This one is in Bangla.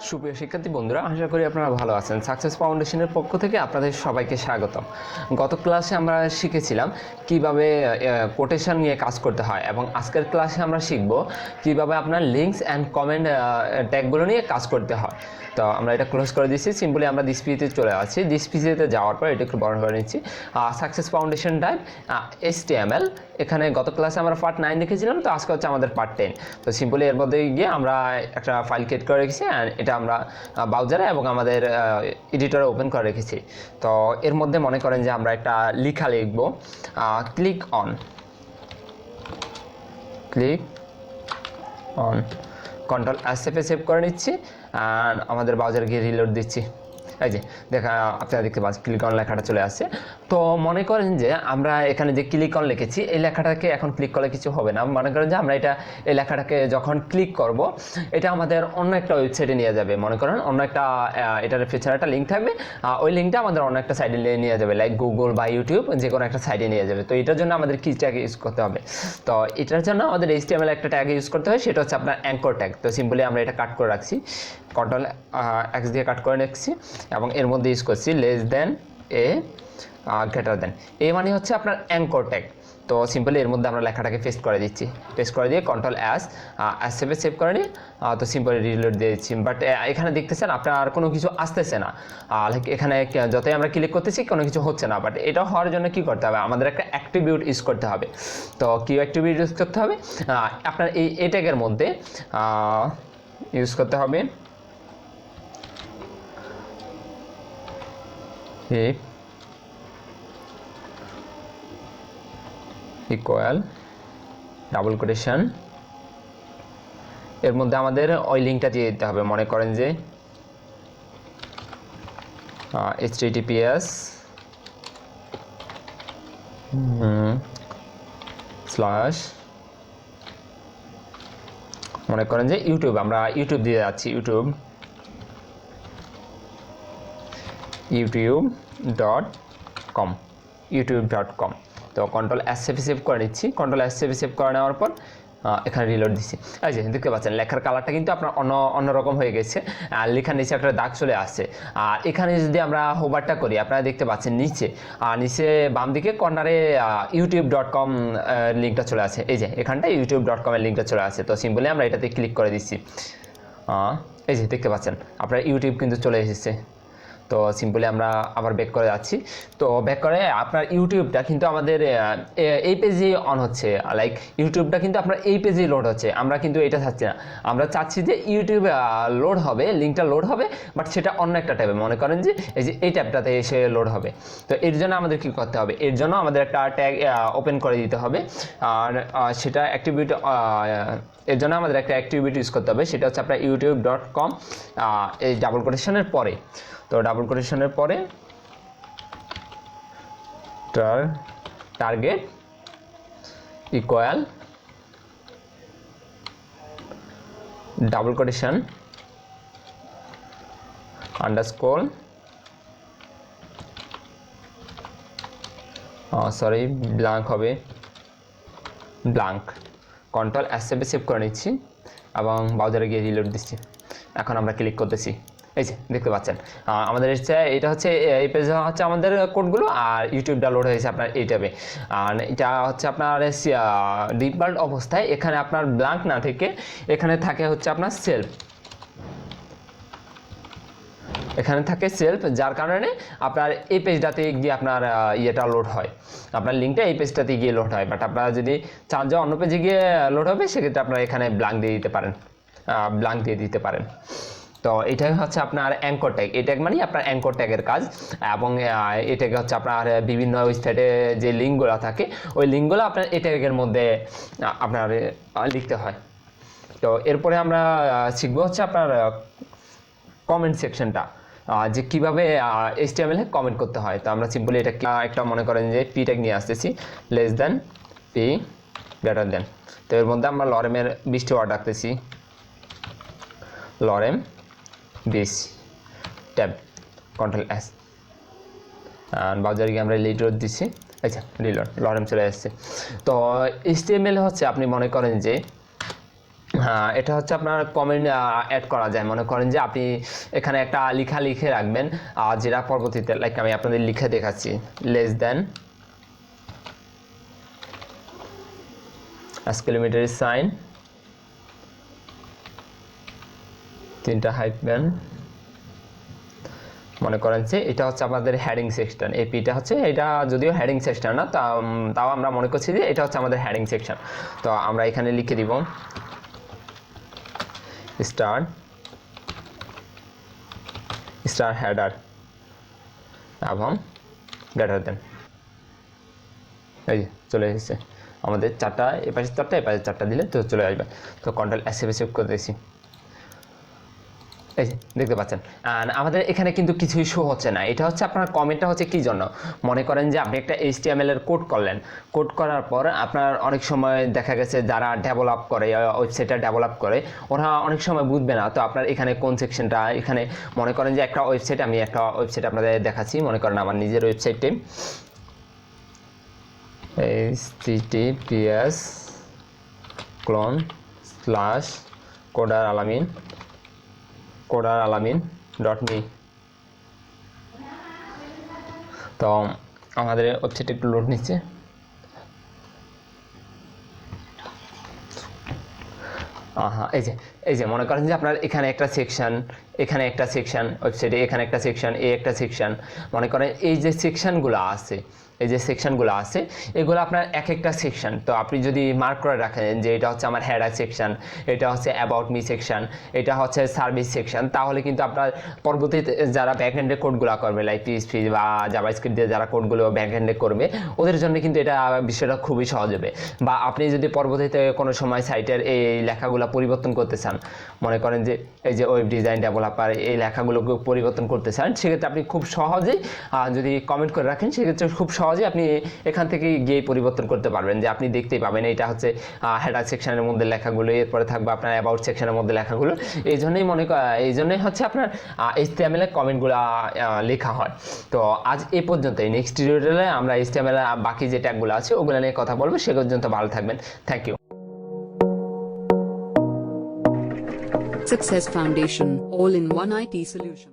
সুপ্রিয় শিক্ষার্থী বন্ধুরা, আশা করি আপনারা ভালো আছেন। সাকসেস ফাউন্ডেশনের পক্ষ থেকে আপনাদের সবাইকে স্বাগতম। গত ক্লাসে আমরা শিখেছিলাম কিভাবে কোটেশন নিয়ে কাজ করতে হয়, এবং আজকের ক্লাসে আমরা শিখব কিভাবে আপনার লিঙ্কস অ্যান্ড কমেন্ট ট্যাগগুলো নিয়ে কাজ করতে হয়। তো আমরা এটা ক্লোজ করে দিচ্ছি। সিম্পলি আমরা ডিসপিতে চলে আসছি। ডিসপিতে যাওয়ার পর এটা একটু বড় করে নিচ্ছি। সাকসেস ফাউন্ডেশন টাইপ HTML, এখানে গত ক্লাসে আমরা পার্ট 9 লিখেছিলাম, তো আজকে হচ্ছে আমাদের পার্ট 10। তো সিম্পলি এর মধ্যে গিয়ে আমরা একটা ফাইল ক্রিয়েট করে রেখেছি, এটা আমরা ব্রাউজারে এবং আমাদের এডিটরে ওপেন করে রেখেছি। তো এর মধ্যে মনে করেন যে আমরা একটা লেখা লিখব, click on control S save করে নিচ্ছি, আর আমাদের ব্রাউজারে গিয়ে রিলোড দিচ্ছি। এই যে আপনারা দেখতে পাচ্ছেন ক্লিক অন লেখাটা চলে আসছে। তো মনে করেন যে আমরা এখানে যে ক্লিক অন লিখেছি, এই লেখাটাকে এখন ক্লিক করলে কিছু হবে না। মনে করেন যে আমরা এই লেখাটাকে যখন ক্লিক করব, এটা আমাদের অন্য একটা ওয়েবসাইটে নিয়ে যাবে। মনে করেন অন্য একটা এটার পিছনে একটা লিঙ্ক থাকবে, ওই লিঙ্কটা আমাদের অন্য একটা সাইডে নিয়ে যাবে, লাইক গুগল বা ইউটিউব, যে কোনো একটা সাইডে নিয়ে যাবে। তো এটার জন্য আমাদের কি ট্যাগ ইউজ করতে হবে? তো এটার জন্য আমাদের HTML একটা ট্যাগ ইউজ করতে হয়, সেটা হচ্ছে আপনার অ্যাঙ্কর ট্যাগ। তো সিম্পলি আমরা এটা কাট করে রাখছি, কন্ট্রোল X দিয়ে কাট করে নিচ্ছি, এবং এর মধ্যে ইউজ করছি লেস দেন এ গ্রেটার দেন। এ মানে হচ্ছে আপনার অ্যাঙ্কর ট্যাগ। তো সিম্পলি এর মধ্যে আমরা লেখাটাকে পেস্ট করে দিচ্ছি, পেস্ট করে দিয়ে কন্ট্রোল S সেভ করে নিই। তো সিম্পলি রিলোড দিয়ে দিচ্ছি। বাট এখানে দেখতেছেন আপনার কোনো কিছু আসতেছে না, লাইক এখানে যতই আমরা ক্লিক করতেছি কোনো কিছু হচ্ছে না। বাট এটা হওয়ার জন্য কি করতে হবে? আমাদের একটা অ্যাট্রিবিউট ইউজ করতে হবে। তো কি অ্যাট্রিবিউট ইউজ করতে হবে? আপনার এই ট্যাগের মধ্যে ইউজ করতে হবে ইকুয়াল ডাবল কোটেশন, এর মধ্যে আমাদের ওই লিঙ্কটা দিয়ে দিতে হবে। মনে করেন যে https মনে করেন যে ইউটিউব, আমরা ইউটিউব দিয়ে যাচ্ছি, youtube.com। তো কন্ট্রোল S সেভ করে নিচ্ছি, কন্ট্রোল S সেভ করে নেওয়ার পর এখানে রিলোড দিচ্ছি। এই যে দেখতে পাচ্ছেন লেখার কালারটা কিন্তু আপনার অন্যরকম হয়ে গেছে, আর লেখার নিচে একটা দাগ চলে আসছে। আর এখানে যদি আমরা হোভারটা করি, আপনারা দেখতে পাচ্ছেন নিচে বাম দিকে কর্নারে youtube.com লিঙ্কটা চলে আসে। এই যে এখানটা youtube.com এর লিঙ্কটা চলে আসে। তো সিম্পলি আমরা এটাতে ক্লিক করে দিচ্ছি। এই যে দেখতে পাচ্ছেন আপনার ইউটিউব কিন্তু চলে এসেছে। তো সিম্পলি আমরা আবার ব্যাক করে যাচ্ছি। তো ব্যাক করে আপনার ইউটিউবটা কিন্তু আমাদের এই পেজেই অন হচ্ছে, লাইক ইউটিউবটা কিন্তু আপনার এই পেজেই লোড হচ্ছে। আমরা কিন্তু এটা চাচ্ছি না, আমরা চাচ্ছি যে ইউটিউব লোড হবে, লিঙ্কটা লোড হবে, বাট সেটা অন্য একটা ট্যাবে। মনে করেন যে এই ট্যাবটাতে এসে লোড হবে। তো এর জন্য আমাদের কী করতে হবে? এর জন্য আমাদের একটা ট্যাগ ওপেন করে দিতে হবে, আর সেটা অ্যাক্টিভিটি, এর জন্য আমাদের একটা অ্যাক্টিভিটি ইউজ করতে হবে। সেটা হচ্ছে আপনার youtube.com এই ডাবল কোটেশনের পরে। তো ডাবল কোটেশনের পরে target equal double quotation underscore blank হবে, ব্ল্যাঙ্ক। কন্ট্রোল S সেভ করে নিচ্ছি এবং ব্রাউজারে গিয়ে রিলোড দিচ্ছি। এখন আমরা ক্লিক করতেছি, এই যে দেখতে পাচ্ছেন আমাদের এটা হচ্ছে এই পেজে হচ্ছে আমাদের কোডগুলো, আর ইউটিউবটা লোড হয়েছে আপনার এই ট্যাবে। আর এটা হচ্ছে আপনার ডিফল্ট অবস্থায়, এখানে আপনার ব্ল্যাঙ্ক না থেকে এখানে থাকে হচ্ছে আপনার সেলফ, এখানে থাকে সেলফ, যার কারণে আপনার এই পেজটাতে গিয়ে আপনার ইয়েটা লোড হয়, আপনার লিঙ্কটা এই পেজটাতে গিয়ে লোড হয়। বাট আপনারা যদি চান যে অন্য পেজে গিয়ে লোড হবে, সেক্ষেত্রে আপনারা এখানে ব্ল্যাঙ্ক দিয়ে দিতে পারেন। তো এটাই হচ্ছে আপনার অ্যাঙ্কর ট্যাগ। এই ট্যাগ মানে আপনার অ্যাঙ্কর ট্যাগের কাজ, এবং এই ট্যাগ হচ্ছে আপনার বিভিন্ন ওয়েবসাইটে যে লিঙ্কগুলো থাকে, ওই লিঙ্কগুলো আপনার এই ট্যাগের মধ্যে আপনার লিখতে হয়। তো এরপরে আমরা শিখবো হচ্ছে আপনার কমেন্ট সেকশনটা, যে কীভাবে HTML-এ কমেন্ট করতে হয়। তো আমরা সিম্পলি এটা একটা মনে করেন যে পি ট্যাগ নিয়ে আসতেছি, less than P greater than. তো এর মধ্যে আমরা লরেমের 20টি ওয়ার্ড রাখতেছি, লরেম 20 ট্যাব, কন্ট্রোল S, আর ব্রাউজারে গিয়ে আমরা রিলোড দিচ্ছি। আচ্ছা, রিলোড লরেম চলে আসছে। তো HTML হচ্ছে আপনি মনে করেন যে হ্যাঁ, এটা হচ্ছে আপনার কমেন্ট অ্যাড করা যায়। মনে করেন যে আপনি এখানে একটা লেখা লিখে রাখবেন, যেটা পরবর্তীতে লাইক আমি আপনাদের লিখে দেখাচ্ছি, লেস দেন এক্সক্লেমেটরি সাইন, 3টা হাইফেন। মনে করেন যে এটা হচ্ছে আমাদের হেডিং সেকশন, এই পিটা হচ্ছে এটা, যদিও হেডিং সেকশন না, তাও আমরা মনে করছি যে এটা হচ্ছে আমাদের হেডিং সেকশন। তো আমরা এখানে লিখে দিব স্টার হেডার এবং গ্রেটার দেন। এই চলে এসেছে আমাদের 4টা, এপাশে 4টা এপাশে 4টা দিলে তো চলে আসবে। তো কন্ট্রোল এস সেভ করে দিয়েছি, এই যে দেখতে পাচ্ছেন। আর আমাদের এখানে কিন্তু কিছুই শো হচ্ছে না। এটা হচ্ছে আপনার কমেন্টটা হচ্ছে কি জন্য, মনে করেন যে আপনি একটা HTML এর কোড করলেন, কোড করার পর আপনার অনেক সময় দেখা গেছে যারা ডেভেলপ করে, ওয়েবসাইটটা ডেভেলপ করে, ওরা অনেক সময় বুঝবে না। তো আপনার এখানে কোন সেকশনটা, এখানে মনে করেন যে একটা ওয়েবসাইট, আমি একটা ওয়েবসাইট আপনাদের দেখাচ্ছি, মনে করেন আমার নিজের ওয়েবসাইটটি https://codaralamin.me। তো আমাদের ওয়েবসাইট একটু লোড নিচ্ছে। এই যে মনে করেন যে আপনার এখানে একটা সেকশন, এখানে একটা সেকশন, ওয়েবসাইটে এখানে একটা সেকশন, একটা সেকশন। মনে করেন এই যে সেকশনগুলো আছে, এই যে সেকশনগুলো আছে, এগুলো আপনার এক একটা সেকশন। তো আপনি যদি মার্ক করে রাখেন যে এটা হচ্ছে আমার হেডার সেকশন, এটা হচ্ছে অ্যাবাউট মি সেকশন, এটা হচ্ছে সার্ভিস সেকশন, তাহলে কিন্তু আপনার পরবর্তীতে যারা ব্যাকএন্ডে কোডগুলো করবে, লাইক PHP বা জাভাস্ক্রিপ্ট দিয়ে যারা কোডগুলো ব্যাকএন্ডে করবে, ওদের জন্য কিন্তু এটা বিষয়টা খুবই সহজ হবে। বা আপনি যদি পরবর্তীতে কোনো সময় সাইটের এই লেখাগুলো পরিবর্তন করতে চান, মনে করেন যে এই যে ওয়েব ডিজাইন ডেভেলপার এই লেখাগুলোকে পরিবর্তন করতে চান, সেক্ষেত্রে আপনি খুব সহজেই যদি কমেন্ট করে রাখেন, সেক্ষেত্রে খুব সহজে আপনি এখান থেকে গিয়ে পরিবর্তন করতে পারবেন। যে আপনি দেখতেই পাবেন এটা হচ্ছে হেডার সেকশনের মধ্যে লেখাগুলো, এরপরে থাকবে আপনার অ্যাবাউট সেকশনের মধ্যে লেখাগুলো। এই জন্যই হচ্ছে আপনার HTML এর কমেন্টগুলো লেখা হয়। তো আজ এই পর্যন্তই। নেক্সট টিউটোরিয়ালে আমরা HTML এর বাকি যে ট্যাগগুলো আছে ওগুলো নিয়ে কথা বলবো। সে পর্যন্ত ভালো থাকবেন। Thank you. Success Foundation, all in one IT solution.